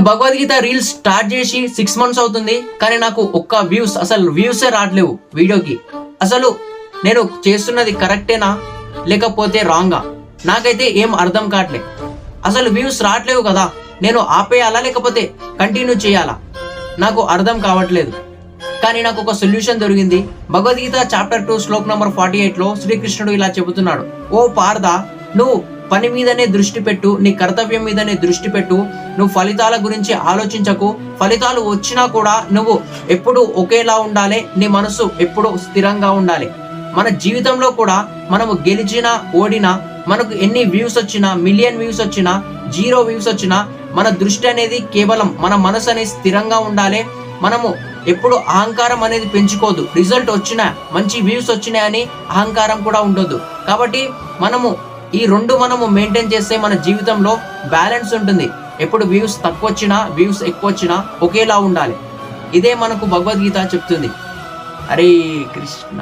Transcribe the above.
Bhagavad Gita reels start చేసి 6 months అవుతుంది, కానీ నాకు ఒక్క అసలు వ్యూసే రావట్లేవు వీడియోకి. అసలు నేను చేస్తున్నది కరెక్టేనా లేకపోతే రాంగా నాకైతే ఏం అర్థం కావట్లేదు. అసలు వ్యూస్ రావట్లేవు కదా, నేను ఆపేయాలా లేకపోతే కంటిన్యూ చేయాలా నాకు అర్థం కావట్లేదు. కానీ నాకు ఒక సొల్యూషన్ దొరికింది. భగవద్గీత చాప్టర్ 2 శ్లోక్ నంబర్ 48లో శ్రీకృష్ణుడు ఇలా చెబుతున్నాడు, ఓ పార్థ, నువ్వు పని మీదనే దృష్టి పెట్టు, నీ కర్తవ్యం మీదనే దృష్టి పెట్టు, నువ్వు ఫలితాల గురించి ఆలోచించకు. ఫలితాలు వచ్చినా కూడా నువ్వు ఎప్పుడు ఒకేలా ఉండాలి, నీ మనసు ఎప్పుడు స్థిరంగా ఉండాలి. మన జీవితంలో కూడా మనము గెలిచినా ఓడినా, మనకు ఎన్ని వ్యూస్ వచ్చినా, మిలియన్ వ్యూస్ వచ్చినా, 0 వ్యూస్ వచ్చినా, మన దృష్టి అనేది కేవలం మన మనసు అనేది స్థిరంగా ఉండాలి. మనము ఎప్పుడు అహంకారం అనేది పెంచుకోవద్దు. రిజల్ట్ వచ్చినా, మంచి వ్యూస్ వచ్చినాయని అహంకారం కూడా ఉండొద్దు. కాబట్టి మనము ఈ రెండు మనము మెయింటైన్ చేస్తే మన జీవితంలో బ్యాలెన్స్ ఉంటుంది. ఎప్పుడు వ్యూస్ తక్కువ వచ్చినా, వ్యూస్ ఎక్కువ వచ్చినా ఒకేలా ఉండాలి. ఇదే మనకు భగవద్గీత చెప్తుంది. హరే కృష్ణ.